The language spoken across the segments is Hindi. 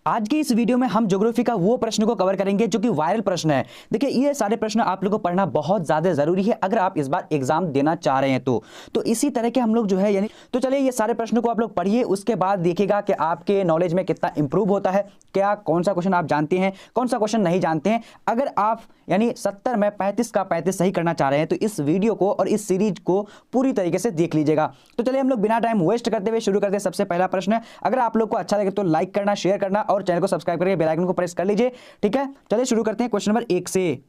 आज की इस वीडियो में हम ज्योग्राफी का वो प्रश्न को कवर करेंगे जो कि वायरल प्रश्न है। देखिए ये सारे प्रश्न आप लोगों को पढ़ना बहुत ज्यादा जरूरी है अगर आप इस बार एग्जाम देना चाह रहे हैं तो इसी तरह के हम लोग जो है यानी तो चलिए ये सारे प्रश्नों को आप लोग पढ़िए, उसके बाद देखिएगा कि आपके नॉलेज में कितना इंप्रूव होता है, क्या कौन सा क्वेश्चन आप जानते हैं, कौन सा क्वेश्चन नहीं जानते हैं। अगर आप यानी 70 में 35 का 35 सही करना चाह रहे हैं तो इस वीडियो को और इस सीरीज को पूरी तरीके से देख लीजिएगा। तो चलिए हम लोग बिना टाइम वेस्ट करते हुए शुरू करते हैं। सबसे पहला प्रश्न है, अगर आप लोग को अच्छा लगे तो लाइक करना, शेयर करना और चैनल को सब्सक्राइब करके बेल आइकन को प्रेस कर लीजिए। ठीक है, चलिए शुरू करते हैं क्वेश्चन नंबर 1 से।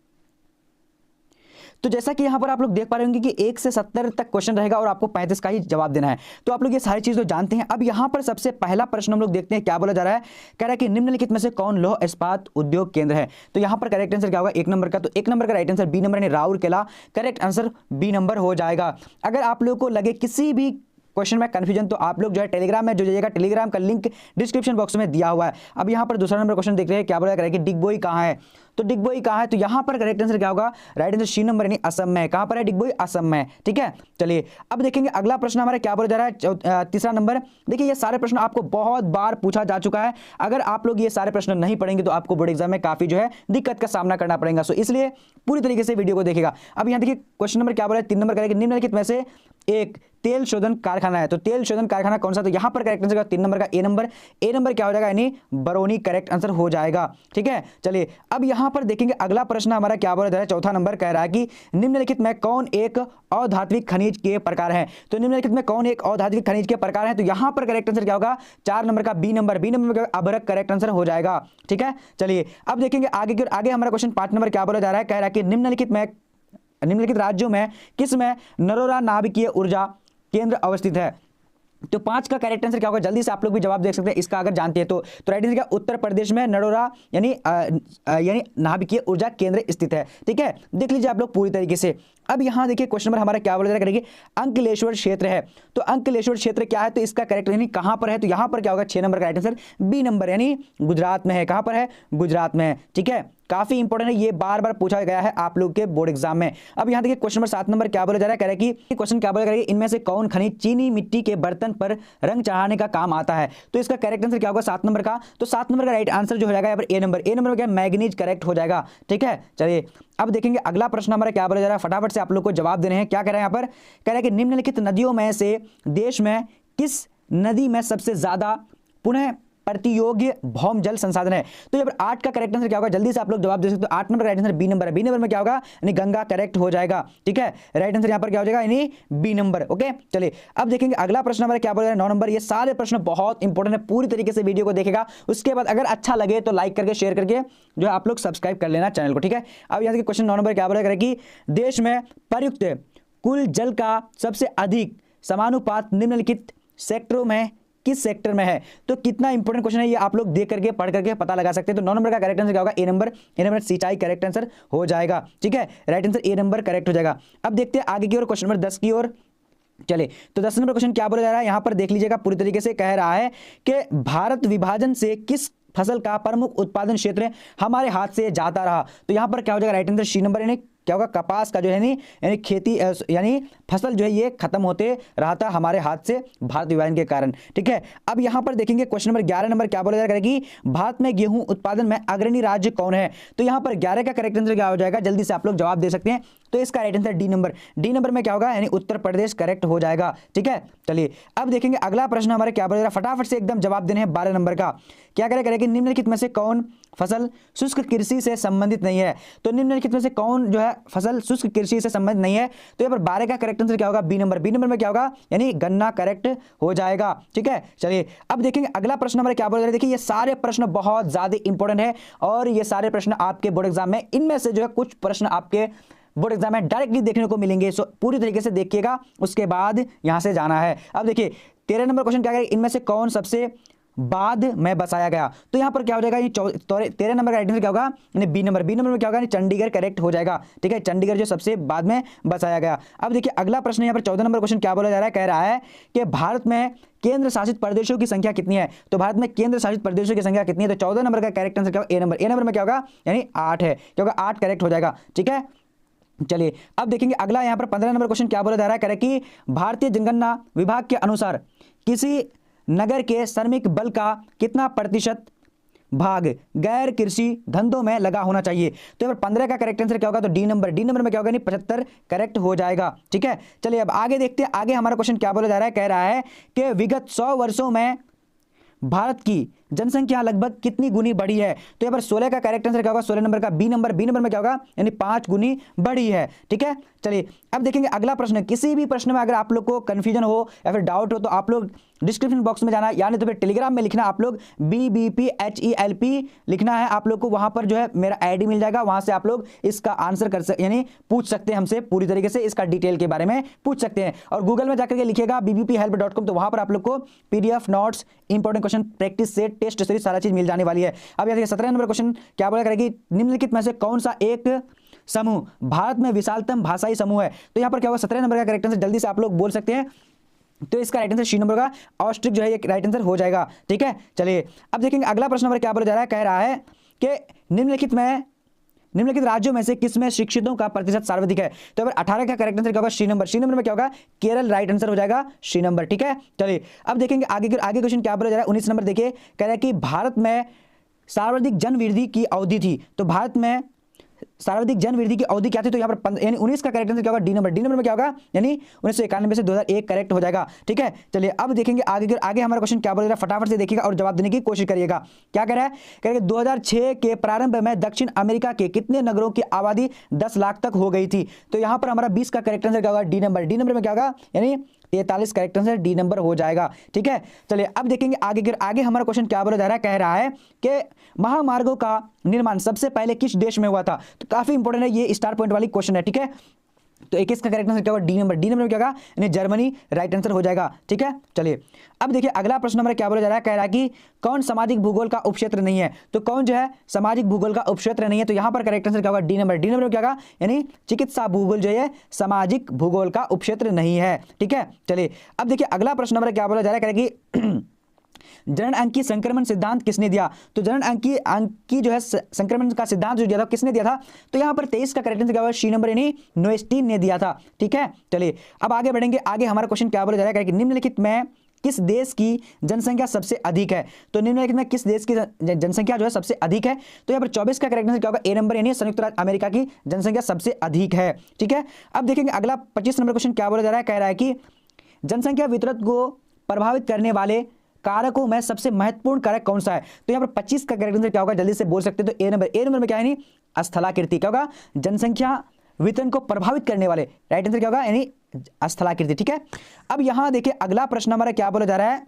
तो जैसा कि यहां पर आप लोग देख पा रहे होंगे कि 1 से 70 तक क्वेश्चन रहेगा और आपको 35 का ही जवाब देना है। तो आप लोग ये सारी चीज तो जानते हैं। अब यहां पर सबसे पहला प्रश्न हम लोग देखते हैं क्या बोला जा रहा है। कह रहा है कि निम्नलिखित में से कौन लौह इस्पात उद्योग केंद्र है। तो यहां पर करेक्ट आंसर क्या होगा, 1 नंबर का। तो 1 नंबर का राइट आंसर बी नंबर यानी Rourkela, correct answer B number हो जाएगा। अगर आप लोग को लगे किसी भी क्वेश्चन में कंफ्यूजन तो आप लोग जो है टेलीग्राम में जुड़ जाइएगा। टेलीग्राम का लिंक डिस्क्रिप्शन बॉक्स में दिया हुआ है। अब यहाँ पर दूसरा नंबर क्वेश्चन देख रहे हैं, क्या बोला कि डिगबोई कहाँ है। तो डिगबोई कहाँ है, तो यहाँ पर करेक्ट आंसर क्या होगा, राइट आंसर सी नंबर यानी असम में। कहाँ पर है डिगबोई, असम में। ठीक है, चलिए अब देखेंगे अगला प्रश्न हमारा क्या बोला जा रहा है, तीसरा नंबर। देखिए ये सारे प्रश्न आपको बहुत बार पूछा जा चुका है। अगर आप लोग ये सारे प्रश्न नहीं पढ़ेंगे तो आपको बोर्ड एग्जाम में काफी जो है दिक्कत का सामना करना पड़ेगा। सो इसलिए पूरी तरीके से वीडियो को देखेगा। अब यहाँ देखिए क्वेश्चन नंबर क्या बोला है, 3 नंबर करेगा, निम्नलिखित में से एक तेल शोधन कारखाना है। तो तेल शोधन कारखाना कौन सा, तो यहां पर करेक्ट आंसर 3 नंबर का ए नंबर। ए नंबर क्या हो जाएगा यानी बरौनी, करेक्ट आंसर हो जाएगा। ठीक है, चलिए अब यहां पर देखेंगे अगला प्रश्न हमारा क्या बोला जा रहा है, चौथा नंबर कह रहा है कि निम्नलिखित में कौन एक अधात्विक खनिज के प्रकार है। तो निम्नलिखित में कौन एक अधात्विक खनिज के प्रकार है, तो यहां पर करेक्ट आंसर क्या होगा, 4 नंबर का बी नंबर। बी नंबर में अभ्रक, करेक्ट आंसर हो जाएगा। ठीक है, चलिए अब देखेंगे आगे की आगे हमारा क्वेश्चन 5 नंबर क्या बोला जा रहा है। कह रहा है कि निम्नलिखित राज्यों में किस में नरोरा नाभिकीय ऊर्जा केंद्र अवस्थित है। तो 5 का करेक्ट आंसर क्या होगा, जल्दी से आप लोग भी जवाब देख सकते हैं इसका अगर जानते हैं तो राइट आंसर क्या, उत्तर प्रदेश में नरोरा यानी नाभिकीय ऊर्जा केंद्र स्थित है। ठीक है, देख लीजिए आप लोग पूरी तरीके से। अब यहां देखिए क्वेश्चन नंबर हमारा क्या बोला जा रहा है, अंकलेश्वर क्षेत्र है। तो अंकलेश्वर क्षेत्र क्या है, तो इसका करेक्ट यानी कहां पर है, तो यहां पर क्या होगा, 6 नंबर का राइट आंसर बी नंबर यानी गुजरात में है। कहां पर है, गुजरात में है। ठीक है, काफी इंपॉर्टेंट है, ये बार बार पूछा गया है आप लोग के बोर्ड एग्जाम में। अब यहां देखिए क्वेश्चन नंबर 7 नंबर क्या बोला जा रहा है, कह रहा है कि क्वेश्चन क्या बोला जा रहा है, इनमें से कौन खनिज चीनी मिट्टी के बर्तन पर रंग चढ़ाने का काम आता है। तो इसका करेक्ट आंसर क्या होगा, 7 नंबर का। तो 7 नंबर का राइट आंसर जो हो जाएगा यहाँ पर ए नंबर। ए नंबर में क्या, मैग्नीज, करेक्ट हो जाएगा। ठीक है, चलिए अब देखेंगे अगला प्रश्न हमारा क्या बोला जा रहा है, फटाफट से आप लोग को जवाब देने हैं। क्या कह रहे हैं यहाँ पर, कह रहा है कि निम्नलिखित नदियों में से देश में किस नदी में सबसे ज्यादा पुनः प्रतियोग्य भौम जल संसाधन है। तो यहाँ पर 8 का करेक्ट आंसर क्या होगा, जल्दी से आप लोग जवाब दे सकते हो। 8 number right answer B number है। बी नंबर में क्या होगा यानी गंगा, करेक्ट हो जाएगा। ठीक है, राइट आंसर यहाँ पर क्या हो जाएगा यानी बी नंबर। ओके, चलिए अब देखेंगे अगला प्रश्न हमारा क्या बोल रहा है, 9 नंबर। ये सारे प्रश्न बहुत इंपॉर्टेंट है, पूरी तरीके से वीडियो को देखेगा। उसके बाद अगर अच्छा लगे तो लाइक करके शेयर करके जो है आप लोग सब्सक्राइब कर लेना चैनल को। ठीक है, अब यहाँ देखिए क्वेश्चन 9 नंबर क्या बोल रहा है कि देश में प्रयुक्त कुल जल का सबसे अधिक समानुपात निम्नलिखित सेक्टरों में किस सेक्टर में है। तो कितना इंपॉर्टेंट क्वेश्चन है ये, आप लोग देख करके पढ़ करके पता लगा सकते हैं। तो 9 नंबर का करेक्ट आंसर क्या होगा, ए नंबर। ए नंबर सिंचाई, करेक्ट आंसर हो जाएगा। ठीक है, right answer A number correct हो जाएगा। अब देखते हैं आगे की ओर, क्वेश्चन नंबर 10 की ओर। चले तो 10 नंबर क्वेश्चन क्या बोला जा रहा है, यहां पर देख लीजिएगा पूरी तरीके से। कह रहा है कि भारत विभाजन से किस फसल का प्रमुख उत्पादन क्षेत्र हमारे हाथ से जाता रहा। तो यहां पर क्या हो जाएगा, राइट आंसर सी नंबर यानी क्या होगा, कपास का जो है यानी खेती यानी फसल जो है ये खत्म होते रहा था हमारे हाथ से भारत विभाजन के कारण। ठीक है, अब यहां पर देखेंगे क्वेश्चन नंबर 11 नंबर क्या बोला जाएगा कि भारत में गेहूं उत्पादन में अग्रणी राज्य कौन है। तो यहां पर 11 का करेक्ट आंसर क्या हो जाएगा, जल्दी से आप लोग जवाब दे सकते हैं। तो इसका right answer D number. D number में क्या होगा यानी उत्तर प्रदेश, करेक्ट हो जाएगा। ठीक है, चलिए अब देखेंगे अगला प्रश्न हमारे क्या बोला जा रहा है, फटाफट से एकदम जवाब देने हैं। 12 नंबर का क्या करेगा कि निम्नलिखित में से कौन फसल शुष्क कृषि से संबंधित नहीं है। तो निम्नलिखित में से कौन जो है फसल शुष्क कृषि से संबंधित नहीं है। तो यहाँ पर 12 का करेक्ट आंसर क्या होगा, बी नंबर। बी नंबर में क्या होगा यानी गन्ना, करेक्ट हो जाएगा। ठीक है, चलिए अब देखेंगे अगला प्रश्न हमारे क्या बोल रहे हैं। देखिए ये सारे प्रश्न बहुत ज्यादा इंपॉर्टेंट है और ये सारे प्रश्न आपके बोर्ड एग्जाम में, इनमें से जो है कुछ प्रश्न आपके बोर्ड एग्जाम में डायरेक्टली देखने को मिलेंगे। सो पूरी तरीके से देखिएगा, उसके बाद यहां से जाना है। अब देखिए 13 नंबर क्वेश्चन क्या करें, इनमें से कौन सबसे बाद में बसाया गया। तो यहां पर क्या हो जाएगा, 13 नंबर का राइट आंसर क्या होगा यानी बी नंबर। बी नंबर में क्या होगा, चंडीगढ़, करेक्ट हो जाएगा। ठीक है, चंडीगढ़ जो सबसे बाद में बसाया गया। अब देखिए अगला प्रश्न यहां पर 14 नंबर क्वेश्चन क्या बोला जा रहा है, कह रहा है कि भारत में केंद्र शासित प्रदेशों की संख्या कितनी है। तो भारत में केंद्र शासित प्रदेशों की संख्या कितनी है। तो 14 नंबर का करेक्ट आंसर क्या होगा, ए नंबर। ए नंबर में क्या होगा यानी 8 है, क्या होगा 8 करेक्ट हो जाएगा। ठीक है, चलिए अब देखेंगे अगला यहां पर 15 नंबर क्वेश्चन क्या बोला जा रहा है, कह रहा है कि भारतीय जनगणना विभाग के अनुसार किसी नगर के श्रमिक बल का कितना प्रतिशत भाग गैर कृषि धंधों में लगा होना चाहिए। तो यहाँ पर 15 का करेक्ट आंसर क्या होगा, तो डी नंबर में क्या होगा, नहीं 75 करेक्ट हो जाएगा। ठीक है, चलिए अब आगे देखते हैं। आगे हमारा क्वेश्चन क्या बोला जा रहा है, कह रहा है कि विगत 100 वर्षों में भारत की जनसंख्या लगभग कितनी गुनी बढ़ी है। तो यहाँ पर 16 का करेक्ट आंसर क्या होगा, 16 नंबर का बी नंबर में क्या होगा, यानी 5 गुनी बढ़ी है। ठीक है, चलिए अब देखेंगे अगला प्रश्न। किसी भी प्रश्न में अगर आप लोग को कंफ्यूजन हो या फिर डाउट हो तो आप लोग डिस्क्रिप्शन बॉक्स में जाना, यानी तो फिर टेलीग्राम में लिखना, आप लोग BBPHELP लिखना है आप लोग को, वहां पर जो है मेरा आईडी मिल जाएगा, वहां से आप लोग इसका आंसर कर सकते, यानी पूछ सकते हैं हमसे, पूरी तरीके से इसका डिटेल के बारे में पूछ सकते हैं। और गूगल में जाकर के लिखिएगा bbphelp.com, तो वहां पर आप लोग को PDF notes, important question, practice set, test series, सारा चीज मिल जाने वाली है। अब यहाँ 17 नंबर क्वेश्चन क्या बोला करेगी, निम्नलिखित में से कौन सा एक समूह भारत में विशालतम भाषाई समूह है। तो यहाँ पर क्या होगा, 17 नंबर का करेक्ट आंसर जल्दी से आप लोग बोल सकते हैं। तो इसका राइट आंसर सी नंबर का ऑस्ट्रिच जो है ये राइट आंसर हो जाएगा। ठीक है, चलिए अब देखेंगे अगला प्रश्न नंबर क्या बोला जा रहा है, कह रहा है कि निम्नलिखित राज्यों में से किसमें शिक्षितों का प्रतिशत सर्वाधिक है। तो अगर 18 का करेक्ट आंसर क्या होगा, सी नंबर में क्या होगा, केरल राइट आंसर हो जाएगा, सी नंबर। ठीक है, चलिए अब देखेंगे आगे क्वेश्चन क्या बोला जा रहा है। 19 नंबर देखिए, कह रहा है कि भारत में सर्वाधिक जनवृद्धि की अवधि थी। तो भारत में सर्वाधिक जनवृद्धि की अवधि क्या थी, तो यहाँ पर यानी 19 का करेक्ट आंसर क्या होगा, डी नंबर में क्या होगा, यानी 1991 से 2001 करेक्ट हो जाएगा। ठीक है, चलिए अब देखेंगे आगे हमारा क्वेश्चन क्या बोल रहा है, फटाफट से देखिएगा और जवाब देने की कोशिश करिएगा। क्या कह रहा है, कह रहा है 2006 के प्रारंभ में दक्षिण अमेरिका के कितने नगरों की आबादी 10 लाख तक हो गई थी। तो यहाँ पर हमारा 20 का करेक्ट आंसर क्या होगा, डी नंबर में क्या होगा, यानी 43 करेक्ट आंसर डी नंबर हो जाएगा। ठीक है, चलिए अब देखेंगे आगे हमारा क्वेश्चन क्या बोला जा रहा है, कह रहा है कि महामार्गों का निर्माण सबसे पहले किस देश में हुआ था। तो काफी इंपॉर्टेंट है, ये स्टार पॉइंट वाली क्वेश्चन है। ठीक है, तो 21 का करेक्ट आंसर क्या होगा, डी नंबर में क्या होगा, यानी जर्मनी राइट आंसर हो जाएगा। ठीक है, चलिए अब देखिए अगला प्रश्न नंबर क्या बोला जा रहा है, कह रहा है कि कौन सामाजिक भूगोल का उपक्षेत्र नहीं है। तो कौन जो है सामाजिक भूगोल का उपक्षेत्र नहीं है, तो यहां पर करेक्ट आंसर क्या होगा, डी नंबर में क्या होगा, यानी चिकित्सा भूगोल जो है सामाजिक भूगोल का उपक्षेत्र नहीं है। ठीक है, चलिए अब देखिए अगला प्रश्न नंबर क्या बोला जा रहा है, कह रहा है कि जनन अंकी संक्रमण सिद्धांत किसने दिया। तो जनन अंकी जो है संक्रमण का सिद्धांत जो दिया था किसने दिया था, तो यहां पर 23 का करेक्ट आंसर क्या होगा, सी नंबर यानी नोएस्टीन ने दिया था। ठीक है, चलिए अब आगे बढ़ेंगे। आगे हमारा क्वेश्चन क्या बोला जा रहा है कि निम्नलिखित में किस देश की जनसंख्या सबसे अधिक है। तो निम्नलिखित में किस देश की जनसंख्या जो है सबसे अधिक है, तो यहाँ पर 24 का करेक्ट आंसर क्या होगा, ए नंबर यानी संयुक्त राज्य अमेरिका की जनसंख्या सबसे अधिक है। ठीक है, अब देखेंगे अगला 25 नंबर क्वेश्चन क्या बोला जा रहा है, कह रहा है कि जनसंख्या वितरण को प्रभावित करने वाले कारकों में सबसे महत्वपूर्ण कारक कौन सा है। तो यहाँ पर 25 का करेक्ट आंसर क्या होगा, जल्दी से बोल सकते हैं। तो ए नंबर में क्या है, नहीं स्थलाकृति क्या होगा, जनसंख्या वितरण को प्रभावित करने वाले, राइट आंसर क्या होगा, यानी स्थलाकृति। ठीक है, अब यहां देखिए अगला प्रश्न हमारा क्या बोला जा रहा है,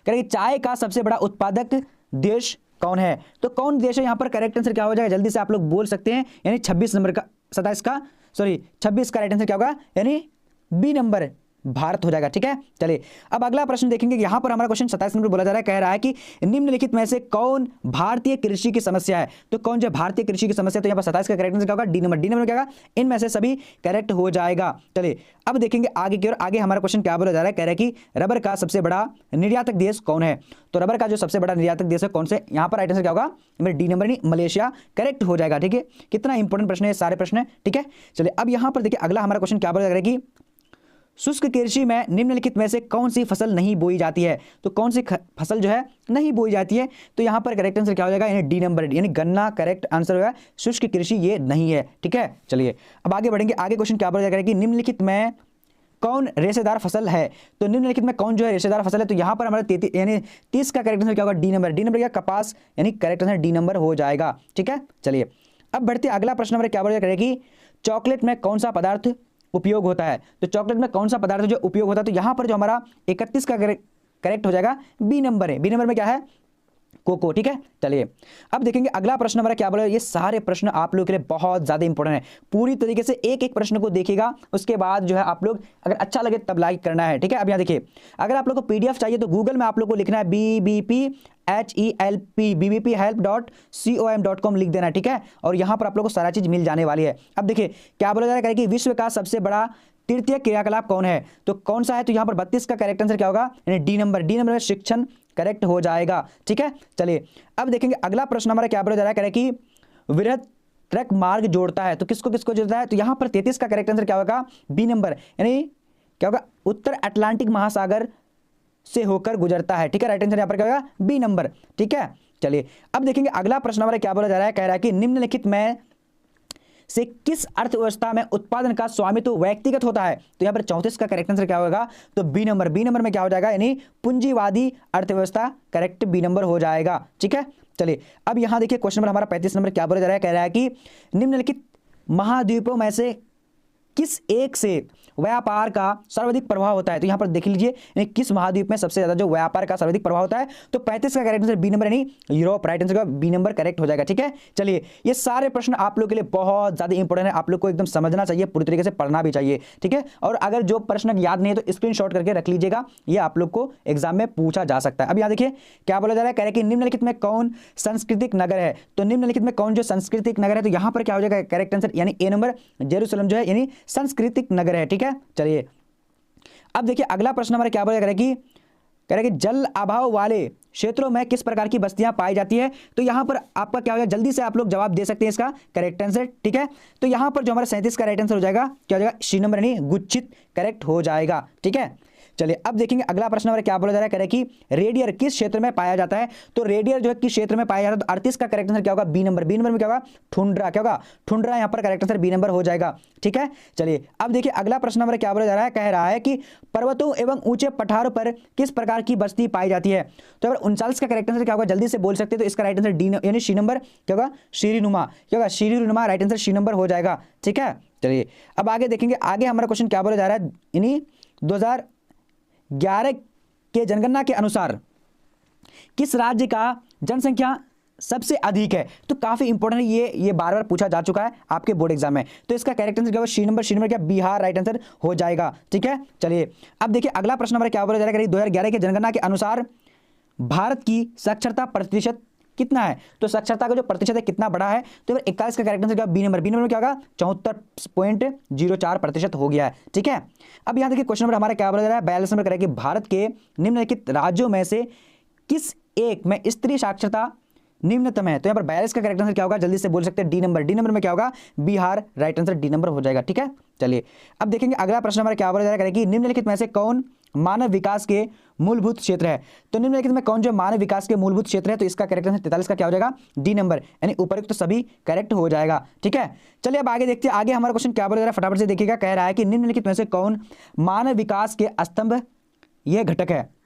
कह रहे चाय का सबसे बड़ा उत्पादक देश कौन है। तो कौन देश है, यहां पर करेक्ट आंसर क्या हो जाएगा, जल्दी से आप लोग बोल सकते हैं, यानी 26 का राइट आंसर क्या होगा, यानी बी नंबर भारत हो जाएगा। ठीक है, चलिए अब अगला प्रश्न देखेंगे। यहां पर हमारा क्वेश्चन 27 नंबर बोला जा रहा है, कह रहा है कि निम्नलिखित में से कौन भारतीय कृषि की समस्या है। तो कौन जो भारतीय कृषि की समस्या, तो यहां पर 27 का करेक्ट आंसर क्या होगा, डी नंबर क्या होगा, इनमें से सभी करेक्ट हो जाएगा। चलिए अब देखेंगे आगे की ओर। आगे हमारा क्वेश्चन क्या बोला जा रहा है, कह रहा है कि रबर का सबसे बड़ा निर्यातक देश कौन है। तो रबर का जो सबसे बड़ा निर्यातक देश है कौन से, यहां पर राइट आंसर क्या होगा, मेरे डी नंबर नहीं मलेशिया करेक्ट हो जाएगा। ठीक है, कितना इंपॉर्टेंट प्रश्न है, सारे प्रश्न है। ठीक है, चलिए अब यहां पर देखिए अगला हमारा क्वेश्चन क्या बोला जा रहा है कि शुष्क कृषि में निम्नलिखित में से कौन सी फसल नहीं बोई जाती है। तो कौन सी फसल जो है नहीं बोई जाती है, तो यहां पर करेक्ट आंसर क्या हो जाएगा, यानी डी नंबर यानी गन्ना करेक्ट आंसर होगा, शुष्क कृषि ये नहीं है। ठीक है, चलिए अब आगे बढ़ेंगे। आगे क्वेश्चन क्या बोला जाएगा कि निम्नलिखित में कौन रेशेदार फसल है। तो निम्नलिखित में कौन जो है रेशेदार फसल है, तो यहां पर हमारा 33 यानी 30 का करेक्ट आंसर क्या होगा, डी नंबर क्या, कपास यानी करेक्ट आंसर डी नंबर हो जाएगा। ठीक है, चलिए अब बढ़ते अगला प्रश्न हमारे क्या बोला जाएगा कि चॉकलेट में कौन सा पदार्थ उपयोग होता है। तो चॉकलेट में कौन सा पदार्थ जो उपयोग होता है, तो यहां पर जो हमारा 31 का करेक्ट हो जाएगा, बी नंबर है। बी नंबर में क्या है, कोको। ठीक है, चलिए अब देखेंगे अगला प्रश्न हमारा क्या बोला। ये सारे प्रश्न आप लोगों के लिए बहुत ज्यादा इंपॉर्टेंट है, पूरी तरीके से एक एक प्रश्न को देखिएगा, उसके बाद जो है आप लोग अगर अच्छा लगे तब लाइक करना है। ठीक है, अब यहाँ देखिए अगर आप लोग को PDF चाहिए तो गूगल में आप लोग को लिखना है BBPHELP BBPhelp.com लिख देना है। ठीक है, और यहां पर आप लोग को सारा चीज मिल जाने वाली है। अब देखिए क्या बोला जा रहा है कि विश्व का सबसे बड़ा तृतीय क्रियाकलाप कौन है। तो कौन सा है, तो यहां पर 32 का करेक्ट आंसर क्या होगा, यानी डी नंबर में शिक्षण करेक्ट हो जाएगा। ठीक है, चलिए अब देखेंगे अगला प्रश्न हमारा क्या बोला जा रहा है, कह रहा है कि वृहद ट्रक मार्ग जोड़ता है। तो किसको किसको जोड़ता है, तो यहां पर 33 का करेक्ट आंसर क्या होगा, बी नंबर यानी क्या होगा, उत्तर अटलांटिक महासागर से होकर गुजरता है। ठीक है, राइट आंसर यहाँ पर क्या होगा? B number. ठीक है, चलिए अब देखेंगे अगला प्रश्न हमारा क्या बोला जा रहा है, कह रहा है कि निम्नलिखित में से किस अर्थव्यवस्था में उत्पादन का स्वामित्व व्यक्तिगत होता है? तो यहाँ पर 34 का करेक्ट आंसर क्या होगा? तो बी नंबर। बी नंबर में क्या हो जाएगा? यानी पूंजीवादी अर्थव्यवस्था, करेक्ट बी नंबर हो जाएगा। ठीक है, चलिए अब यहां देखिए क्वेश्चन नंबर हमारा 35 नंबर क्या बोला जा रहा है, कह रहा है कि निम्नलिखित महाद्वीपों में से किस एक से व्यापार का सर्वाधिक प्रभाव होता है? तो यहां पर देख लीजिए यानी किस महाद्वीप में सबसे ज्यादा जो व्यापार का सर्वाधिक प्रभाव होता है? तो 35 का करेक्ट आंसर बी नंबर यानी यूरोप, राइट आंसर का बी नंबर करेक्ट हो जाएगा। ठीक है, चलिए ये सारे प्रश्न आप लोग के लिए बहुत ज्यादा इंपॉर्टेंट है, आप लोग को एकदम समझना चाहिए, पूरी तरीके से पढ़ना भी चाहिए। ठीक है, और अगर जो प्रश्न याद नहीं है तो स्क्रीनशॉट करके रख लीजिएगा, ये आप लोग को एग्जाम में पूछा जा सकता है। अब यहां देखिए क्या बोला जा रहा है, कह रहे कि निम्नलिखित में कौन सांस्कृतिक नगर है? तो निम्नलिखित में कौन जो सांस्कृतिक नगर है? तो यहां पर क्या हो जाएगा करेक्ट आंसर यानी ए नंबर, जेरूसलम जो है यानी सांस्कृतिक नगर है। ठीक है, चलिए अब देखिए अगला प्रश्न हमारा क्या बोला कह रहा है कि जल अभाव वाले क्षेत्रों में किस प्रकार की बस्तियां पाई जाती है? तो यहां पर आपका क्या हो जाएगा, जल्दी से आप लोग जवाब दे सकते हैं इसका करेक्ट आंसर। ठीक है, तो यहां पर जो हमारा 37 का राइट आंसर हो जाएगा क्या हो जाएगा? सी नंबर यानी गुच्छित करेक्ट हो जाएगा। ठीक है, चलिए अब देखेंगे अगला प्रश्न हमारा क्या बोला जा रहा है, कह रहे कि रेडियर किस क्षेत्र में पाया जाता है? तो रेडियर जो है किस क्षेत्र में पाया जाता है? तो 38 का करेक्ट आंसर क्या होगा? B number. बी नंबर में क्या होगा? ठुंड्रा। क्या होगा? ठुंड्रा। यहां पर करेक्ट आंसर बी नंबर हो जाएगा। ठीक है, चलिए अब देखिए अगला प्रश्न हमारा क्या बोला जा रहा है, कह रहा है कि पर्वतों एवं ऊंचे पठारों पर किस प्रकार की बस्ती पाई जाती है? तो अगर 39 का करेक्ट आंसर क्या होगा? जल्दी से बोल सकते हैं, तो इसका राइट आंसर डी यानी सी नंबर क्या होगा? शीरीनुमा। क्या होगा? शीरीनुमा, राइट आंसर सी नंबर हो जाएगा। ठीक है, चलिए अब आगे देखेंगे, आगे हमारा क्वेश्चन क्या बोला जा रहा है, यानी 2011 के जनगणना के अनुसार किस राज्य का जनसंख्या सबसे अधिक है? तो काफी इंपॉर्टेंट है, ये बार बार पूछा जा चुका है आपके बोर्ड एग्जाम में। तो इसका करेक्ट आंसर क्या होगा? सी नंबर। सी नंबर क्या? बिहार, राइट आंसर हो जाएगा। ठीक है, चलिए अब देखिए अगला प्रश्न हमारा क्या बोला जा रहा है, 2011 के जनगणना के अनुसार भारत की साक्षरता प्रतिशत कितना है? तो साक्षरता का जो प्रतिशत है कितना बड़ा है? तो 41 का करेक्ट आंसर क्या? B number. बी नंबर में क्या होगा? 74.04% हो गया है। ठीक है, अब यहां देखिए क्वेश्चन नंबर हमारा क्या बोला जा रहा है, 42 नंबर करेगा कि भारत के निम्नलिखित राज्यों में से किस एक में स्त्री साक्षरता निम्नतम है? तो यहाँ पर 42 का करेक्ट आंसर क्या होगा? जल्दी से बोल सकते हैं, डी नंबर। डी नंबर में क्या होगा? Bihar, right answer D number हो जाएगा। ठीक है, चलिए अब देखेंगे अगला प्रश्न हमारा क्या बोला जा रहा है कि निम्नलिखित में से कौन मानव विकास के मूलभूत क्षेत्र है? तो निम्नलिखित में कौन जो मानव विकास के मूलभूत क्षेत्र है? तो इसका करेक्ट आंसर 43 का क्या हो जाएगा? डी नंबर, यानी उपयुक्त तो सभी करेक्ट हो जाएगा। ठीक है, चलिए अब आगे देखते हैं, आगे हमारा क्वेश्चन क्या बोला जा रहा है, फटाफट से देखिएगा। कह रहा है कि निम्नलिखित में से कौन मानव विकास के स्तंभ यह घटक है?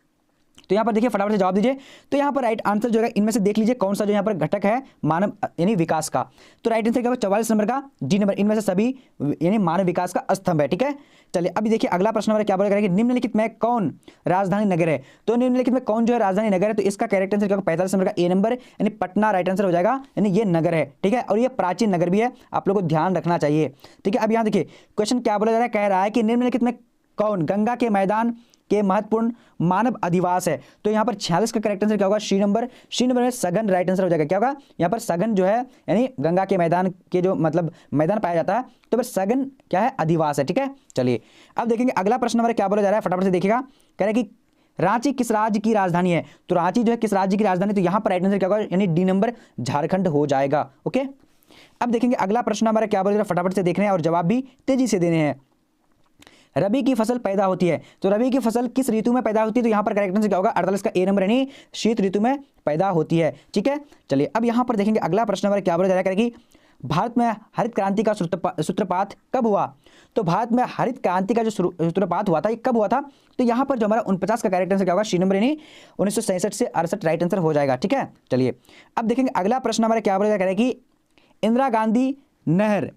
तो यहां पर देखिए फटाफट से जवाब दीजिए। तो यहां पर राइट आंसर जो है इनमें से देख लीजिए कौन सा जो यहां पर घटक है मानव यानी विकास का। तो राइट आंसर क्या होगा? 44 नंबर का डी नंबर, इनमें से सभी यानी मानव विकास का स्तंभ है। ठीक है, चलिए अभी देखिए अगला प्रश्न हमारा क्या बोला करेगा, निम्नलिखित में कौन राजधानी नगर है? तो निम्नलिखित में कौन जो है राजधानी नगर है? तो इसका करेक्ट आंसर क्या होगा? 45 नंबर का ए नंबर, यानी पटना, राइट आंसर हो जाएगा, यानी ये नगर है। ठीक है, और ये प्राचीन नगर भी है, आप लोग को ध्यान रखना चाहिए। ठीक है, अब यहां देखिए क्वेश्चन क्या बोला जा रहा है, कह रहा है कि निम्नलिखित में कौन गंगा के मैदान के महत्वपूर्ण मानव अधिवास है? तो यहां पर 46 का करेक्ट आंसर क्या होगा? सी नंबर। सी नंबर में सघन, राइट आंसर हो जाएगा। क्या होगा? यहां पर सघन जो है यानी गंगा के मैदान के जो मतलब मैदान पाया जाता है, तो फिर सघन क्या है? अधिवास है। ठीक है, चलिए अब देखेंगे अगला प्रश्न हमारा क्या बोला जा रहा है, फटाफट से देखिएगा। कह रहे कि रांची किस राज्य की राजधानी है? तो रांची जो है किस राज्य की राजधानी? तो यहां पर राइट आंसर क्या होगा? यानी डी नंबर, झारखंड हो जाएगा। ओके, अब देखेंगे अगला प्रश्न हमारा क्या बोला जा रहा है, फटाफट से देखने हैं और जवाब भी तेजी से देने हैं। रबी की फसल पैदा होती है, तो रबी की फसल किस ऋतु में पैदा होती है? तो यहां पर करेक्ट आंसर क्या होगा? 48 का ए नंबर, यानी शीत ऋतु में पैदा होती है। ठीक है, चलिए अब यहां पर देखेंगे अगला प्रश्न हमारा क्या बोला जा रहा है कि भारत में हरित क्रांति का सूत्रपात कब हुआ? तो भारत में हरित क्रांति का जो सूत्रपात हुआ था ये कब हुआ था? तो यहां पर जो हमारा 49 का करेक्ट आंसर क्या होगा? सी नंबर, यानी 1967 से 68, राइट आंसर हो जाएगा। ठीक है, चलिए अब देखेंगे अगला प्रश्न हमारा क्या बोला जा रहा है कि इंदिरा गांधी नहर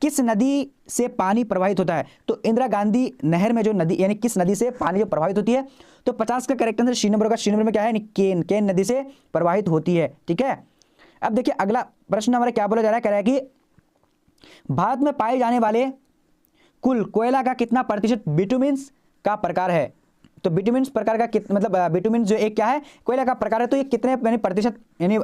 किस नदी से पानी प्रवाहित होता है? तो इंदिरा गांधी नहर में जो नदी यानी किस नदी से पानी जो प्रवाहित होती है? तो 50 का करेक्ट आंसर सी नंबर होगा। सी नंबर में क्या है? केन नदी से प्रवाहित होती है। ठीक है, अब देखिए अगला प्रश्न हमारा क्या बोला जा रहा है, कह रहा है कि भारत में पाए जाने वाले कुल कोयला का कितना प्रतिशत बिटुमिन्स का प्रकार है? तो बिटुमिन्स प्रकार का मतलब बिटुमिन जो एक क्या है? कोयला का प्रकार है। तो ये कितने यानी प्रतिशत यानी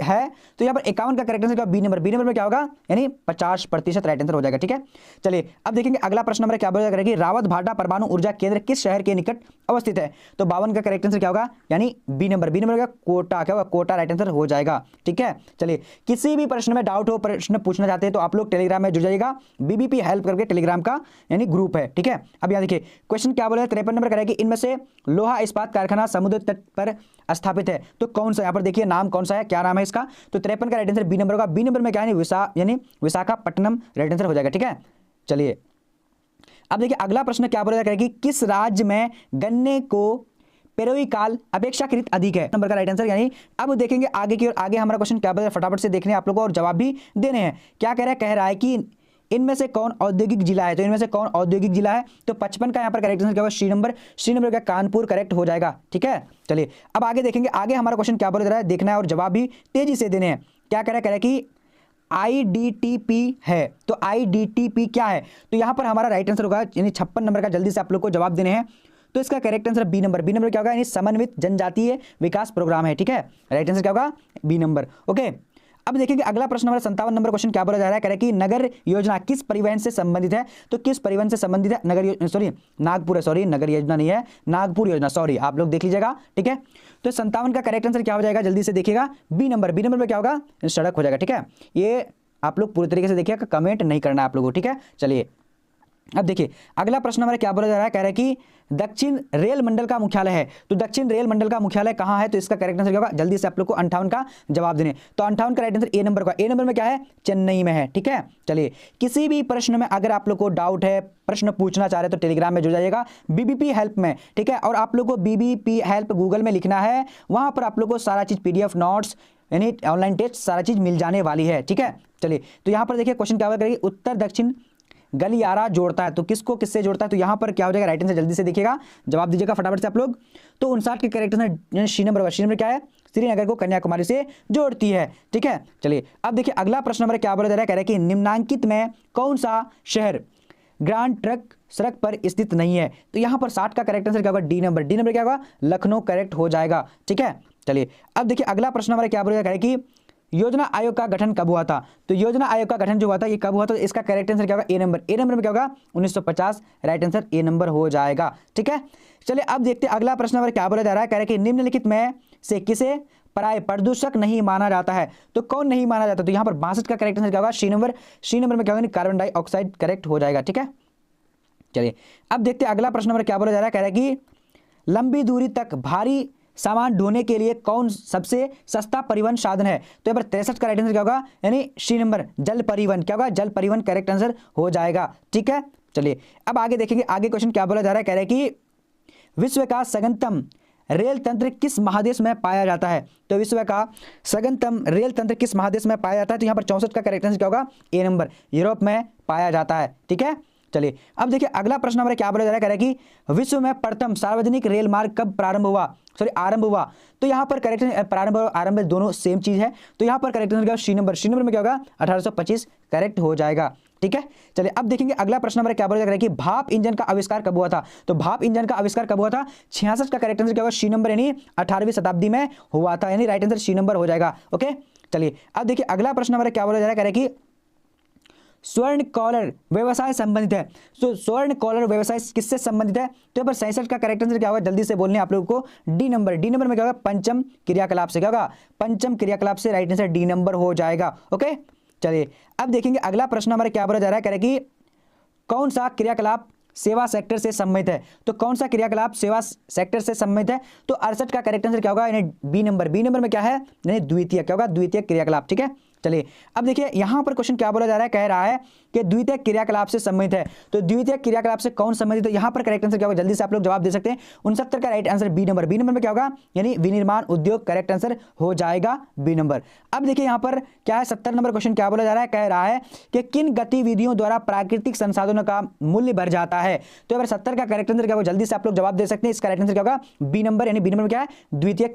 है? तो यहाँ पर 51 का करेक्ट आंसर क्या? B number. बी नंबर में क्या होगा? यानी 50%, राइट आंसर हो जाएगा। ठीक है, चलिए अब देखेंगे अगला प्रश्न नंबर क्या बोला करेगी, रावत भाटा परमाणु ऊर्जा केंद्र किस शहर के निकट अवस्थित है? तो 52 का करेक्ट आंसर क्या होगा? यानी बी नंबर। बी नंबर का कोटा, क्या होगा? कोटा, राइट आंसर हो जाएगा। ठीक है, चलिए किसी भी प्रश्न में डाउट हो, प्रश्न पूछना चाहते हैं तो आप लोग टेलीग्राम में जुड़ जाइएगा, बीबीपी हेल्प करके टेलीग्राम का यानी ग्रुप है। ठीक है, अब यहाँ देखिए क्वेश्चन क्या बोला है, 53 नंबर करेगी इनमें से लोहा इस्पात कारखाना समुद्र तट पर स्थापित है तो कौन सा, यहाँ पर देखिए नाम कौन सा है, क्या नाम है इसका, तो 53 का राइट आंसर बी नंबर होगा। बी नंबर में क्या है, यानी विशाखापट्टनम राइट आंसर हो जाएगा। ठीक है, चलिए अब देखिए अगला प्रश्न क्या बोला जाएगा कि किस राज्य में गन्ने को पेरोई काल अपेक्षाकृत अधिक है, नंबर का राइट आंसर। यानी अब देखेंगे आगे की ओर, आगे हमारा क्वेश्चन क्या बोला, फटाफट से देखने आप लोगों को और जवाब भी देने हैं। क्या कह रहा है कि इनमें से कौन औद्योगिक जिला है, तो इनमें से कौन औद्योगिक जिला है, तो 55 का यहाँ पर करेक्ट आंसर क्या होगा, सी नंबर का कानपुर करेक्ट हो जाएगा। ठीक है, चलिए अब आगे देखेंगे, आगे हमारा क्वेश्चन क्या बोल रहा है देखना है और जवाब भी तेजी से देने हैं। क्या कह रहा है कि IDTP है, तो IDTP क्या है, तो यहाँ पर हमारा राइट आंसर होगा यानी 56 नंबर का, जल्दी से आप लोग को जवाब देने हैं। तो इसका करेक्ट आंसर बी नंबर क्या होगा, यानी समन्वित जनजातीय विकास प्रोग्राम है। ठीक है, राइट आंसर क्या होगा, बी नंबर। ओके, अब देखेंगे अगला प्रश्न हमारा 57 नंबर क्वेश्चन क्या बोला जा रहा है, कह रहा है कि नगर योजना किस परिवहन से संबंधित है, तो किस परिवहन से संबंधित है, नागपुर है, सॉरी नगर योजना नहीं है, नागपुर योजना, सॉरी आप लोग देख लीजिएगा। ठीक है, तो 57 का करेक्ट आंसर क्या हो जाएगा, जल्दी से देखिएगा, बी नंबर में क्या होगा, सड़क हो जाएगा। ठीक है, ये आप लोग पूरी तरीके से देखिएगा, कमेंट नहीं करना आप लोगों को। ठीक है, चलिए अब देखिए अगला प्रश्न हमारा क्या बोला जा रहा है, कह रहा है कि दक्षिण रेल मंडल का मुख्यालय है, तो दक्षिण रेल मंडल का मुख्यालय कहां है, तो इसका करेक्ट आंसर क्या होगा, जल्दी से आप लोग को 58 का जवाब देने। तो 58 का राइट आंसर ए नंबर का, ए नंबर में क्या है, चेन्नई में है। ठीक है, चलिए किसी भी प्रश्न में अगर आप लोग को डाउट है, प्रश्न पूछना चाह रहे तो टेलीग्राम में जुड़ जाइएगा BBP हेल्प में। ठीक है, और आप लोग को BBP हेल्प गूगल में लिखना है, वहां पर आप लोग को सारा चीज PDF नोट्स यानी ऑनलाइन टेस्ट सारा चीज मिल जाने वाली है। ठीक है, चलिए तो यहाँ पर देखिए क्वेश्चन क्या करेगी, उत्तर दक्षिण गलियारा जोड़ता है, तो किसको किससे जोड़ता है, तो यहाँ पर क्या हो जाएगा, राइट आंसर जल्दी से देखिएगा, जवाब दीजिएगा फटाफट से आप लोग। तो 59 के करेक्ट आंसर सी नंबर क्या है, श्रीनगर को कन्याकुमारी से जोड़ती है। ठीक है, चलिए अब देखिए अगला प्रश्न नंबर क्या बोला जा रहा है, कह रहा है कि निम्नांकित में कौन सा शहर ग्रांड ट्रक सड़क पर स्थित नहीं है, तो यहाँ पर 60 का करेक्ट आंसर क्या होगा, डी नंबर क्या होगा, लखनऊ करेक्ट हो जाएगा। ठीक है, चलिए अब देखिए अगला प्रश्न हमारा क्या बोला जा रहा है कि योजना आयोग का गठन कब हुआ था, तो योजना आयोग का गठन जो हुआ था ये कब हुआ था, तो इसका करेक्ट आंसर क्या होगा, ए नंबर में क्या होगा, 1950 राइट आंसर ए नंबर हो जाएगा। ठीक है, चलिए अब देखते हैं अगला प्रश्न हमारा क्या बोला जा रहा है, कह रहा है कि निम्नलिखित में से किसे पराय प्रदूषक नहीं माना जाता है, तो कौन नहीं माना जाता, तो यहाँ पर 62 का करेक्ट आंसर क्या होगा, सी नंबर में क्या होगा, कार्बन डाइऑक्साइड करेक्ट हो जाएगा। ठीक है, चलिए अब देखते हैं अगला प्रश्न हमारा क्या बोला जा रहा है, कह रहा है कि लंबी दूरी तक भारी सामान ढोने के लिए कौन सबसे सस्ता परिवहन साधन है, तो यहाँ पर 63 का राइट आंसर क्या होगा, यानी सी नंबर जल परिवहन, क्या होगा, जल परिवहन करेक्ट आंसर हो जाएगा। ठीक है, चलिए अब आगे देखेंगे, आगे क्वेश्चन क्या बोला जा रहा है, कह रहा है कि विश्व का सघनतम रेल तंत्र किस महादेश में पाया जाता है, तो विश्व का सघनतम रेल तंत्र किस महादेश में पाया जाता है, तो यहाँ पर 64 का करेक्ट आंसर क्या होगा, ए नंबर यूरोप में पाया जाता है। ठीक है, चलिए अब देखिए अगला प्रश्न हमारा क्या बोला जा रहा है, कह रहा है कि विश्व में प्रथम सार्वजनिक रेल मार्ग कब आरंभ हुआ, तो यहाँ पर करेक्ट आरंभ दोनों सेम चीज है, तो यहाँ पर करेक्ट आंसर सी नंबर में क्या होगा, 1825 करेक्ट हो जाएगा। ठीक है, चलिए अब देखेंगे अगला प्रश्न हमारा क्या बोला जा रहा है कि भाप इंजन का आविष्कार कब हुआ था, तो भाप इंजन का आविष्कार कब हुआ था, 66 का करेक्ट आंसर क्या होगा, सी नंबर यानी 18वीं शताब्दी में हुआ था, यानी राइट आंसर सी नंबर हो जाएगा। ओके, चलिए अब देखिए अगला प्रश्न हमारा क्या बोला जा रहा है, कह रहा है कि स्वर्ण कॉलर व्यवसाय संबंधित है, तो स्वर्ण कॉलर व्यवसाय किससे संबंधित है, तो यहाँ पर 67 का करेक्ट आंसर क्या होगा, जल्दी से बोलने आप लोगों को, डी नंबर में क्या होगा, पंचम क्रियाकलाप से, क्या होगा, पंचम क्रियाकलाप से राइट आंसर डी नंबर हो जाएगा। ओके, चलिए अब देखेंगे अगला प्रश्न हमारा क्या बोला जा रहा है, कह रहा है कि कौन सा क्रियाकलाप सेवा सेक्टर से संबंधित है, तो कौन सा क्रियाकलाप सेवा सेक्टर से संबंधित है, तो 68 का करेक्ट आंसर क्या होगा, यानी बी नंबर में क्या है, यानी द्वितीय, क्या होगा, द्वितीय क्रियाकलाप। ठीक है, चलिए अब देखिए यहां पर क्वेश्चन क्या बोला जा रहा है, कह रहा है कि द्वितीय क्रियाकलाप से संबंधित है, तो द्वितीय क्रियाकलाप से कौन संबंधित है, यहां पर करेक्ट आंसर क्या होगा, जल्दी से आप लोग जवाब दे सकते हैं। 69 का राइट आंसर बी नंबर में क्या होगा, यानी विनिर्माण उद्योग करेक्ट आंसर हो जाएगा बी नंबर। अब देखिए यहां पर क्या है, 70 नंबर क्वेश्चन क्या बोला जा रहा है, कह रहा है कि किन गतिविधियों द्वारा प्राकृतिक संसाधनों का मूल्य बढ़ जाता है, तो 70 का करेक्ट आंसर क्या होगा, जल्दी से आप लोग जवाब दे सकते हैं। इसका राइट आंसर क्या होगा, बी नंबर, यानी बी नंबर क्या है, द्वितीय